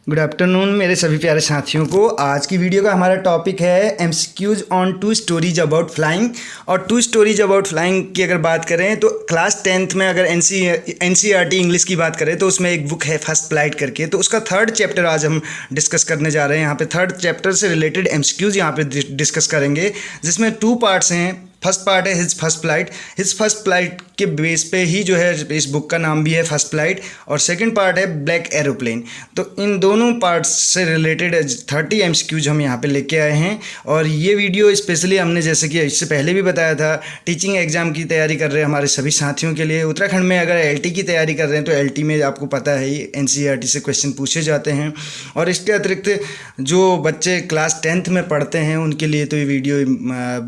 Good afternoon मेरे सभी प्यारे साथियों को। आज की वीडियो का हमारा टॉपिक है MCQs on two stories about flying. और टू स्टोरीज अबाउट फ्लाइंग की अगर बात करें तो क्लास 10th में अगर एनसीईआरटी इंग्लिश की बात करें तो उसमें एक बुक है फर्स्ट फ्लाइट करके, तो उसका थर्ड चैप्टर आज हम डिस्कस करने जा रहे हैं। यहाँ पे थर्ड चैप्टर से रिलेटेड एमसीक्यूज यहाँ पे डिस्कस करेंगे, जिसमें 2 पार्ट्स हैं। फर्स्ट पार्ट है हिज फर्स्ट फ्लाइट के बेस पे ही जो है इस बुक का नाम भी है फर्स्ट फ्लाइट, और सेकंड पार्ट है ब्लैक एरोप्लेन। तो इन दोनों पार्ट्स से रिलेटेड 30 एमसीक्यूज हम यहाँ पे लेके आए हैं। और ये वीडियो स्पेशली हमने, जैसे कि इससे पहले भी बताया था, टीचिंग एग्जाम की तैयारी कर रहे हैं हमारे सभी साथियों के लिए। उत्तराखंड में अगर एलटी की तैयारी कर रहे हैं तो एलटी में आपको पता है ही एनसीईआरटी से क्वेश्चन पूछे जाते हैं। और इसके अतिरिक्त जो बच्चे क्लास 10th में पढ़ते हैं उनके लिए तो ये वीडियो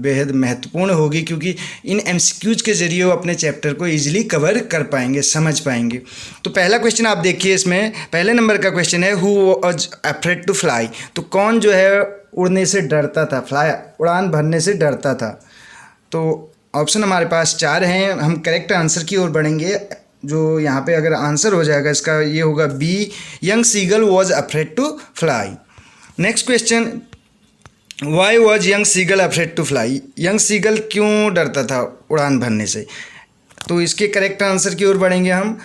बेहद महत्वपूर्ण होगी, क्योंकि इन एमसीक्यूज के जरिए वो अपने चैप्टर को इजीली कवर कर पाएंगे, समझ पाएंगे। तो पहला क्वेश्चन आप देखिए, इसमें पहले नंबर का क्वेश्चन है who was afraid to fly. तो कौन जो है उड़ने से डरता था, उड़ान भरने से डरता था। तो ऑप्शन हमारे पास 4 हैं। हम करेक्ट आंसर की ओर बढ़ेंगे। जो यहाँ पे अगर आंसर हो जाएगा इसका, ये होगा B, young seagull was afraid to fly. Next question, why was young seagull afraid to fly. Young seagull क्यों डरता था उड़ान भरने से। तो इसके करेक्ट आंसर की ओर बढ़ेंगे हम।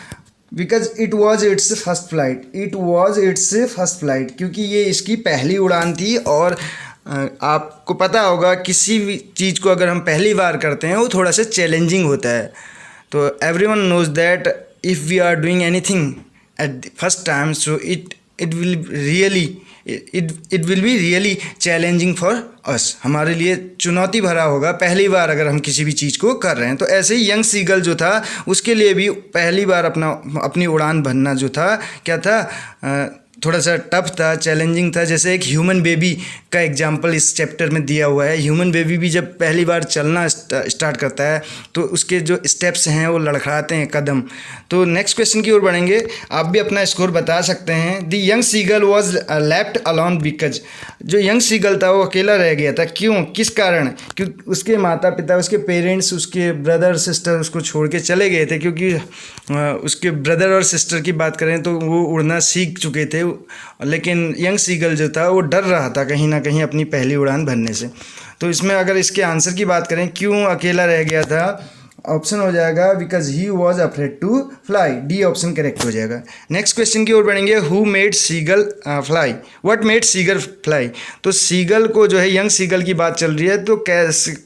Because it was it's first flight, क्योंकि ये इसकी पहली उड़ान थी। और आपको पता होगा किसी भी चीज़ को अगर हम पहली बार करते हैं वो थोड़ा सा चैलेंजिंग होता है। तो everyone knows that if we are doing anything at first time, so it will be really challenging for us. हमारे लिए चुनौती भरा होगा पहली बार अगर हम किसी भी चीज़ को कर रहे हैं। तो ऐसे ही यंग सीगल जो था उसके लिए भी पहली बार अपनी उड़ान भरना जो था क्या था, थोड़ा सा टफ था, चैलेंजिंग था। जैसे एक ह्यूमन बेबी का एग्जांपल इस चैप्टर में दिया हुआ है। ह्यूमन बेबी भी जब पहली बार चलना स्टार्ट करता है तो उसके जो स्टेप्स हैं वो लड़खड़ाते हैं कदम। तो नेक्स्ट क्वेश्चन की ओर बढ़ेंगे। आप भी अपना स्कोर बता सकते हैं। The young seagull was left alone because. जो यंग सीगल था वो अकेला रह गया था, क्यों, किस कारण। क्योंकि उसके माता पिता, उसके पेरेंट्स, उसके ब्रदर सिस्टर उसको छोड़ के चले गए थे। क्योंकि उसके ब्रदर और सिस्टर की बात करें तो वो उड़ना सीख चुके थे, लेकिन यंग सीगल जो था वो डर रहा था कहीं ना कहीं अपनी पहली उड़ान भरने से। तो इसमें अगर इसके आंसर की बात करें क्यों अकेला रह गया था, ऑप्शन हो जाएगा because he was afraid to fly. D option correct हो जाएगा। नेक्स्ट क्वेश्चन की ओर बढ़ेंगे। Who made seagull fly, what made seagull fly. तो सीगल को जो है, यंग सीगल की बात चल रही है, तो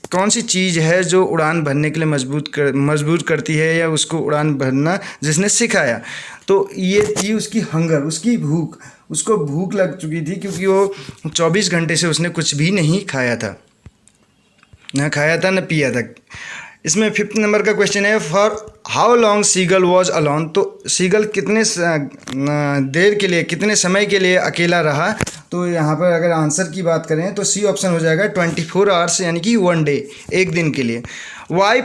कौन सी चीज़ है जो उड़ान भरने के लिए मजबूर करती है या उसको उड़ान भरना जिसने सिखाया। तो ये थी उसकी हंगर, उसकी भूख। उसको भूख लग चुकी थी क्योंकि वो 24 घंटे से उसने कुछ भी नहीं खाया था, ना खाया था ना पिया था। इसमें 5th नंबर का क्वेश्चन है for how long seagull was alone. तो सीगल कितने देर के लिए, कितने समय के लिए अकेला रहा। तो यहाँ पर अगर आंसर की बात करें तो सी ऑप्शन हो जाएगा 24 आवर्स, यानी कि 1 डे, एक दिन के लिए। Why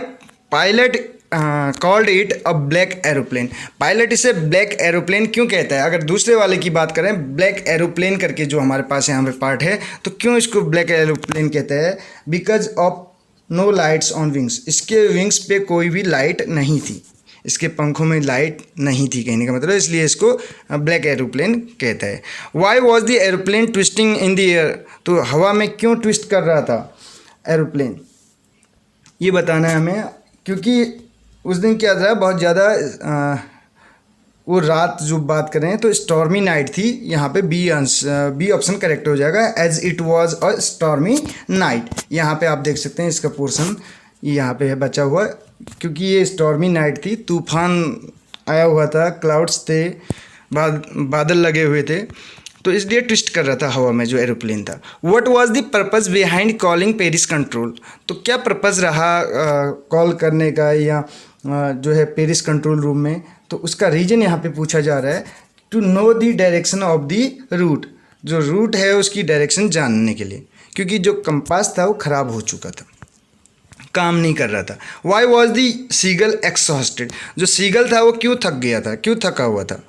pilot called it a black aeroplane. Pilot इसे ब्लैक एरोप्लेन क्यों कहता है। अगर दूसरे वाले की बात करें, ब्लैक एरोप्लेन करके जो हमारे पास यहाँ पे पार्ट है, तो क्यों इसको ब्लैक एरोप्लेन कहते हैं। Because of no lights on wings. इसके विंग्स पे कोई भी लाइट नहीं थी, इसके पंखों में लाइट नहीं थी कहने का मतलब, इसलिए इसको ब्लैक एरोप्लेन कहता है। Y was the aeroplane twisting in the air. तो हवा में क्यों ट्विस्ट कर रहा था एरोप्लेन, ये बताना है हमें। क्योंकि उस दिन क्या था, बहुत ज़्यादा वो रात जो बात करें तो स्टॉर्मी नाइट थी। यहाँ पे बी ऑप्शन करेक्ट हो जाएगा, as it was a stormy night. यहाँ पे आप देख सकते हैं इसका पोर्शन यहाँ पे है बचा हुआ, क्योंकि ये स्टॉर्मी नाइट थी, तूफान आया हुआ था, क्लाउड्स थे, बादल लगे हुए थे, तो इसलिए ट्विस्ट कर रहा था हवा में जो एरोप्लेन था। What was the purpose behind calling Paris control. तो क्या पर्पस रहा कॉल करने का या जो है पेरिस कंट्रोल रूम में। तो उसका रीज़न यहाँ पे पूछा जा रहा है, to know the direction of the route. जो रूट है उसकी डायरेक्शन जानने के लिए, क्योंकि जो कंपास था वो ख़राब हो चुका था, काम नहीं कर रहा था। Why was the seagull exhausted. जो सीगल था वो क्यों थक गया था, क्यों थका हुआ था।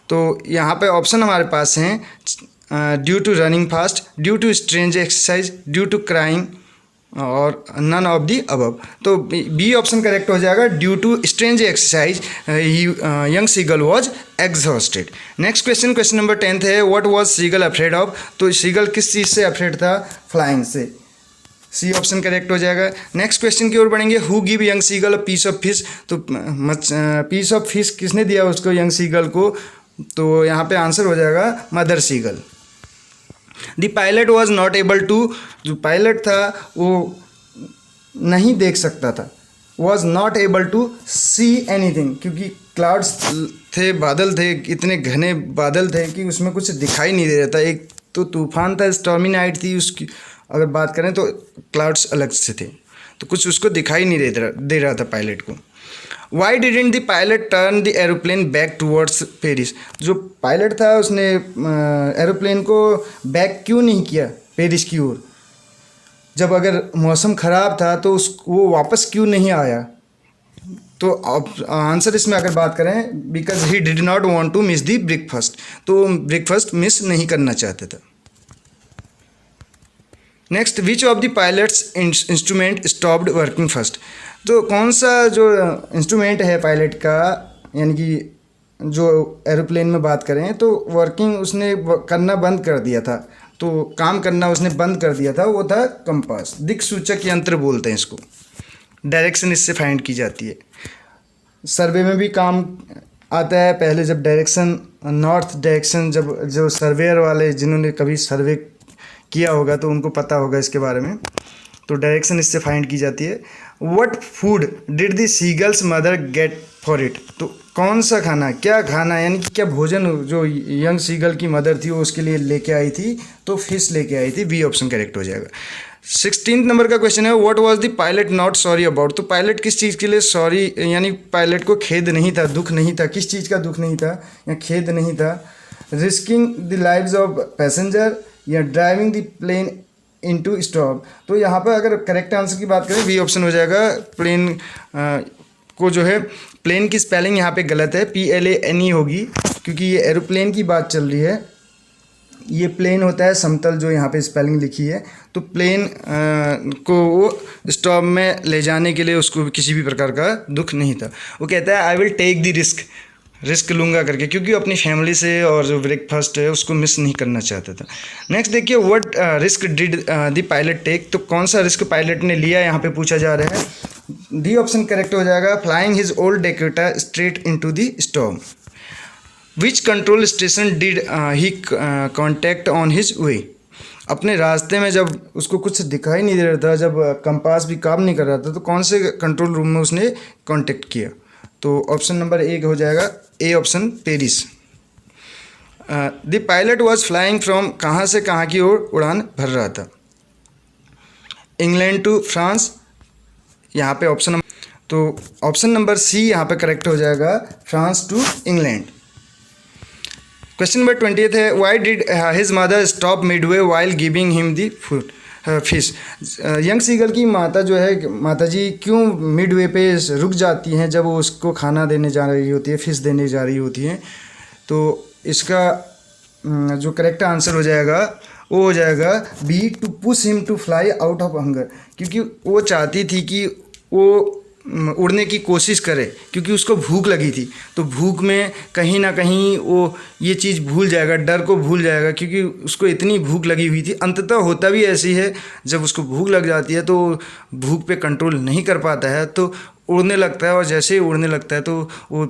तो यहाँ पे ऑप्शन हमारे पास हैं due to running fast, due to strange exercise, due to crying, और नन ऑफ दी अबव। तो बी ऑप्शन करेक्ट हो जाएगा। Due to strange exercise young seagull was exhausted. Next question, question number 10 है, what was seagull afraid of. तो seagull किस चीज़ से afraid था? फ्लाइंग से। सी ऑप्शन करेक्ट हो जाएगा। नेक्स्ट क्वेश्चन की ओर बढ़ेंगे, who give young seagull a piece of fish. तो पीस ऑफ फिश किसने दिया उसको, यंग सीगल को? तो यहाँ पे आंसर हो जाएगा mother seagull. The pilot was not able to, जो पायलट था वो नहीं देख सकता था। Was not able to see anything, क्योंकि क्लाउड्स थे, बादल थे, इतने घने बादल थे कि उसमें कुछ दिखाई नहीं दे रहा था। एक तो तूफान था, स्टॉर्मी नाइट थी उसकी अगर बात करें तो क्लाउड्स अलग से थे, तो कुछ उसको दिखाई नहीं दे रहा था पायलट को। Why didn't the pilot turn the aeroplane back towards Paris. जो पायलट था उसने एरोप्लेन को बैक क्यों नहीं किया पेरिस की ओर? जब अगर मौसम ख़राब था तो वो वापस क्यों नहीं आया? तो आंसर इसमें अगर बात करें, because he did not want to miss the breakfast. तो ब्रेकफास्ट मिस नहीं करना चाहते थे। Next, which of the pilots instrument stopped working first. तो कौन सा जो इंस्ट्रूमेंट है पायलट का, यानी कि जो एरोप्लेन में बात करें तो वर्किंग उसने करना बंद कर दिया था, तो काम करना उसने बंद कर दिया था, वो था कंपास। दिक् सूचक यंत्र बोलते हैं इसको। डायरेक्शन इससे फाइंड की जाती है। सर्वे में भी काम आता है। पहले जब डायरेक्शन नॉर्थ डायरेक्शन, जब जो सर्वेयर वाले जिन्होंने कभी सर्वे किया होगा तो उनको पता होगा इसके बारे में, तो डायरेक्शन इससे फाइंड की जाती है। What food did the seagulls mother get for it. तो कौन सा खाना, क्या खाना, यानी कि क्या भोजन जो यंग सीगल की मदर थी वो उसके लिए लेके आई थी? तो फिश लेके आई थी। बी ऑप्शन करेक्ट हो जाएगा। 16 नंबर का क्वेश्चन है, what was the pilot not sorry about. तो पायलट किस चीज़ के लिए सॉरी, यानी पायलट को खेद नहीं था, दुख नहीं था। किस चीज़ का दुख नहीं था या खेद नहीं था? Risking the lives of passenger या driving the plane into stop. तो यहाँ पर अगर करेक्ट आंसर की बात करें, बी ऑप्शन हो जाएगा। प्लेन को जो है, प्लेन की स्पेलिंग यहाँ पे गलत है, PLANE होगी, क्योंकि ये एरोप्लेन की बात चल रही है। ये प्लेन होता है समतल, जो यहाँ पे स्पेलिंग लिखी है। तो प्लेन को वो स्टॉप में ले जाने के लिए उसको किसी भी प्रकार का दुख नहीं था। वो कहता है I will take the risk लूँगा करके, क्योंकि अपनी फैमिली से और जो ब्रेकफास्ट है उसको मिस नहीं करना चाहता था। नेक्स्ट देखिए, what risk did the pilot take. तो कौन सा रिस्क पायलट ने लिया, यहाँ पे पूछा जा रहा है। डी ऑप्शन करेक्ट हो जाएगा। Flying his old Dakota straight into the storm. Which control station did he contact on his way. अपने रास्ते में जब उसको कुछ दिखाई नहीं दे रहा था, जब कंपास भी काम नहीं कर रहा था, तो कौन से कंट्रोल रूम में उसने कांटेक्ट किया? तो ऑप्शन नंबर 1 हो जाएगा, A option, Paris. The pilot was flying from, कहाँ से कहाँ की ओर उड़ान भर रहा था? इंग्लैंड टू फ्रांस, यहाँ पे ऑप्शन, तो ऑप्शन नंबर सी यहाँ पे करेक्ट हो जाएगा, France to England. Question number 20 है, why did his mother stop midway while giving him the food fish. Young seagull की माता जो है, माता जी क्यों मिडवे पे रुक जाती हैं जब वो उसको खाना देने जा रही होती है, फिश देने जा रही होती हैं? तो इसका जो करेक्ट आंसर हो जाएगा वो हो जाएगा B, to push him to fly out of hunger. क्योंकि वो चाहती थी कि वो उड़ने की कोशिश करे, क्योंकि उसको भूख लगी थी। तो भूख में कहीं ना कहीं वो ये चीज़ भूल जाएगा, डर को भूल जाएगा, क्योंकि उसको इतनी भूख लगी हुई थी। अंततः होता भी ऐसी है, जब उसको भूख लग जाती है तो भूख पे कंट्रोल नहीं कर पाता है, तो उड़ने लगता है। और जैसे ही उड़ने लगता है तो वो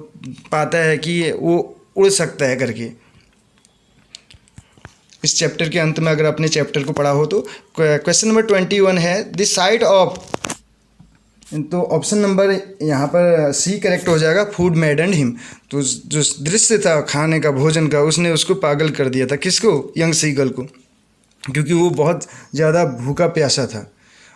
पाता है कि वो उड़ सकता है करके। इस चैप्टर के अंत में अगर अपने चैप्टर को पढ़ा हो तो क्वेश्चन नंबर 21 है, द साइट ऑफ। तो ऑप्शन नंबर यहाँ पर सी करेक्ट हो जाएगा, फूड मैडन्ड हिम। तो जो दृश्य था खाने का, भोजन का, उसने उसको पागल कर दिया था। किसको? यंग सीगल को, क्योंकि वो बहुत ज़्यादा भूखा प्यासा था।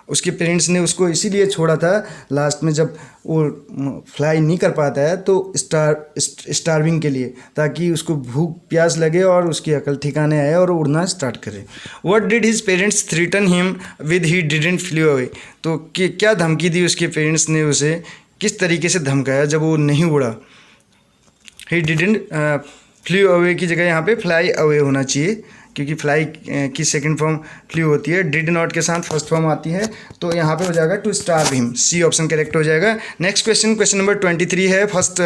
उसके पेरेंट्स ने उसको इसीलिए छोड़ा था। लास्ट में जब वो फ्लाई नहीं कर पाता है तो स्टार्विंग के लिए, ताकि उसको भूख प्यास लगे और उसकी अकल ठिकाने आए और उड़ना स्टार्ट करे। What did his parents threaten him with he didn't flee away. तो क्या धमकी दी उसके पेरेंट्स ने उसे, किस तरीके से धमकाया जब वो नहीं उड़ा? ही डिडंट फ्ली अवे की जगह यहाँ पे फ्लाई अवे होना चाहिए, क्योंकि फ्लाई की सेकंड फॉर्म फ्लू होती है, डिड नॉट के साथ फर्स्ट फॉर्म आती है, तो यहाँ पे हो जाएगा to starve him, C option correct हो जाएगा। नेक्स्ट क्वेश्चन, क्वेश्चन नंबर 23 है, फर्स्ट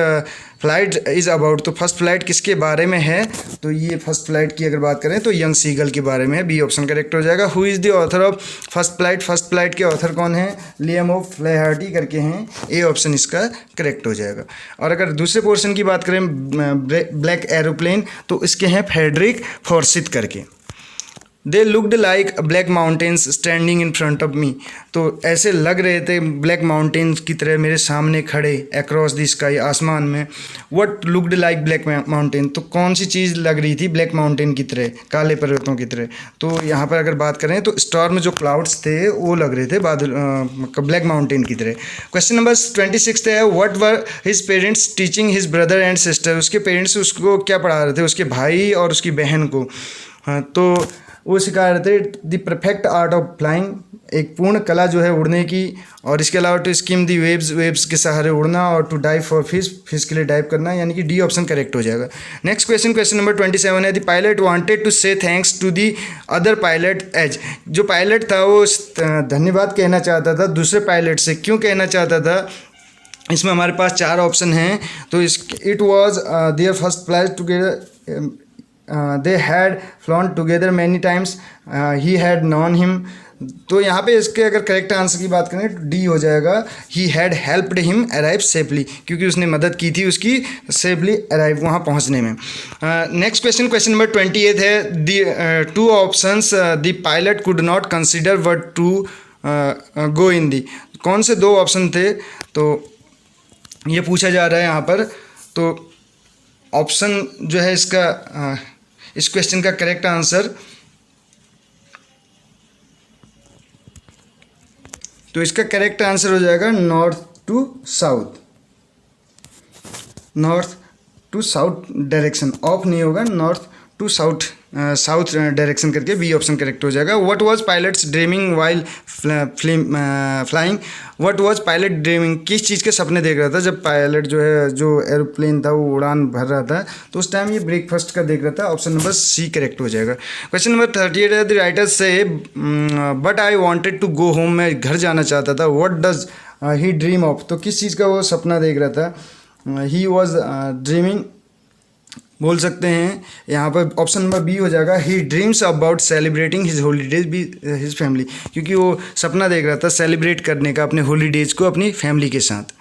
फ्लाइट इज़ अबाउट, तो फर्स्ट फ्लाइट किसके बारे में है, तो ये फर्स्ट फ्लाइट की अगर बात करें तो यंग सीगल के बारे में है, बी ऑप्शन करेक्ट हो जाएगा। Who is the author of first flight, first flight के ऑथर कौन है, लियम ऑफ फ्लैहर्टी करके हैं, ए ऑप्शन इसका करेक्ट हो जाएगा। और अगर दूसरे पोर्शन की बात करें ब्लैक एरोप्लेन, तो इसके हैं फ्रेडरिक फॉर्सिथ करके। They looked like black mountains standing in front of me, तो ऐसे लग रहे थे ब्लैक माउंटेन्स की तरह मेरे सामने खड़े अक्रॉस द स्काई, आसमान में। What looked like black mountain, तो कौन सी चीज़ लग रही थी ब्लैक माउंटेन की तरह, काले पर्वतों की तरह, तो यहाँ पर अगर बात करें तो स्टॉर्म जो क्लाउड्स थे वो लग रहे थे बादल ब्लैक माउंटेन की तरह। क्वेश्चन नंबर 26 है, what were his parents teaching his brother and sister, उसके पेरेंट्स उसको क्या पढ़ा रहे थे, उसके भाई और उसकी बहन को, तो वो सिखा रहे थे the perfect art of flying, एक पूर्ण कला जो है उड़ने की, और इसके अलावा to skim the waves, waves के सहारे उड़ना, और to dive for fish, fish के लिए डाइव करना, यानी कि डी ऑप्शन करेक्ट हो जाएगा। नेक्स्ट क्वेश्चन, क्वेश्चन नंबर 27 है, the pilot wanted to say thanks to the other pilot as, जो पायलट था वो धन्यवाद कहना चाहता था दूसरे पायलट से, क्यों कहना चाहता था, इसमें हमारे पास 4 ऑप्शन हैं। तो it was their first flight together, they had flown together many times, he had known him, तो यहाँ पे इसके अगर करेक्ट आंसर की बात करें तो डी हो जाएगा, he had helped him arrive safely, क्योंकि उसने मदद की थी उसकी सेफली अराइव वहाँ पहुँचने में। नेक्स्ट क्वेश्चन, क्वेश्चन नंबर 28 है, the 2 options the pilot could not consider but to go in the, कौन से 2 ऑप्शन थे, तो ये पूछा जा रहा है यहाँ पर। तो ऑप्शन जो है इसका इस क्वेश्चन का करेक्ट आंसर, तो इसका करेक्ट आंसर हो जाएगा north to south, north to south direction, off नहीं होगा, north to south, south direction करके बी ऑप्शन करेक्ट हो जाएगा। What was pilots dreaming while flying, what was pilot dreaming, किस चीज़ के सपने देख रहा था जब पायलट जो है जो एरोप्लेन था वो उड़ान भर रहा था, तो उस टाइम ये ब्रेकफास्ट का देख रहा था, ऑप्शन नंबर सी करेक्ट हो जाएगा। क्वेश्चन नंबर 38 है, the writer say but I wanted to go home, मैं घर जाना चाहता था, what does he dream of, तो किस चीज़ का वो सपना देख रहा था, ही वॉज ड्रीमिंग, बोल सकते हैं यहाँ पर ऑप्शन नंबर बी हो जाएगा, he dreams about celebrating his holidays भी हिज फैमिली, क्योंकि वो सपना देख रहा था सेलिब्रेट करने का अपने हॉलीडेज को अपनी फैमिली के साथ।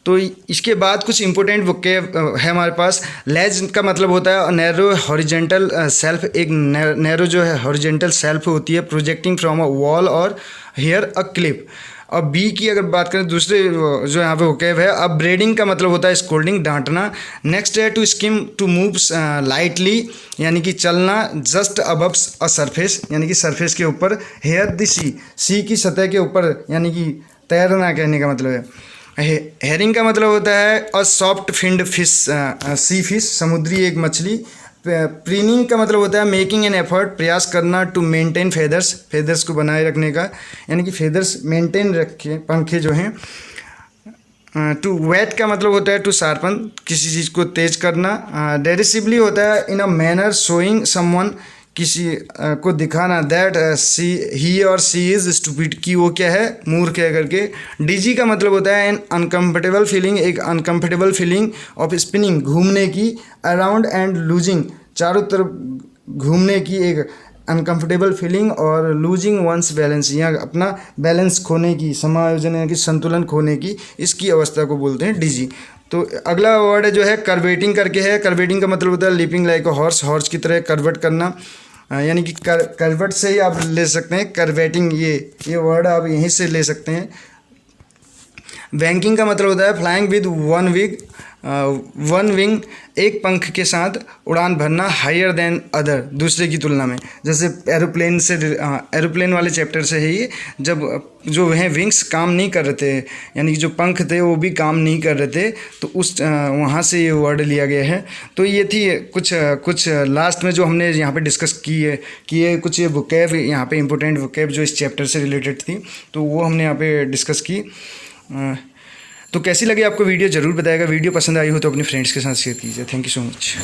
तो इसके बाद कुछ इंपॉर्टेंट वोकैब है हमारे पास। लेज का मतलब होता है नैरो हॉरिजेंटल सेल्फ, एक नैरो जो है हॉरिजेंटल सेल्फ होती है प्रोजेक्टिंग फ्रॉम अ वॉल और हियर अ क्लिप। अब बी की अगर बात करें दूसरे जो यहाँ पे वोकैब है, अब ब्रेडिंग का मतलब होता है स्कोल्डिंग, डांटना। नेक्स्ट है to skim, to move lightly, यानी कि चलना, जस्ट अबव अ सरफेस, यानी कि सरफेस के ऊपर, हेयर द सी, सी की सतह के ऊपर, यानी कि तैरना कहने का मतलब है। हेरिंग का मतलब होता है a soft finned fish, sea fish, समुद्री एक मछली। प्रीनिंग का मतलब होता है मेकिंग एन एफर्ट, प्रयास करना, टू मेंटेन फेदर्स, फेदर्स को बनाए रखने का, यानी कि फेदर्स मेंटेन रखे, पंखे जो हैं। टू वेट का मतलब होता है टू शार्पन, किसी चीज़ को तेज करना। डेरिसिवली होता है इन अ मैनर शोइंग समवन, किसी को दिखाना, दैट सी ही और सी इज़ स्टूपिड, की वो क्या है, मूर्ख है करके। डीजी का मतलब होता है एन अनकम्फर्टेबल फीलिंग, एक अनकम्फर्टेबल फीलिंग ऑफ स्पिनिंग, घूमने की, अराउंड एंड लूजिंग, चारों तरफ घूमने की एक अनकम्फर्टेबल फीलिंग, और लूजिंग वंस बैलेंस, या अपना बैलेंस खोने की, समायोजन यानी कि संतुलन खोने की, इसकी अवस्था को बोलते हैं डीजी। तो अगला वर्ड जो है कर्वेटिंग करके है। कर्वेटिंग का मतलब होता है leaping like a horse, horse की तरह कर्वेट करना, यानी कि कर्वेट से ही आप ले सकते हैं कर्वेटिंग, ये वर्ड आप यहीं से ले सकते हैं। बैंकिंग का मतलब होता है फ्लाइंग विद वन विंग, एक पंख के साथ उड़ान भरना, हायर देन अदर, दूसरे की तुलना में। जैसे एरोप्लेन से, एरोप्लेन वाले चैप्टर से है ये, जब जो हैं विंग्स काम नहीं कर रहे थे, यानी कि जो पंख थे वो भी काम नहीं कर रहे थे, तो उस वहाँ से ये वर्ड लिया गया है। तो ये थी कुछ लास्ट में जो हमने यहाँ पे डिस्कस किए कुछ ये वोकैब, यहाँ पे इंपॉर्टेंट वोकैब जो इस चैप्टर से रिलेटेड थी, तो वो हमने यहाँ पे डिस्कस की। तो कैसी लगी आपको वीडियो ज़रूर बताइएगा। वीडियो पसंद आई हो तो अपने फ्रेंड्स के साथ शेयर कीजिए। Thank you so much.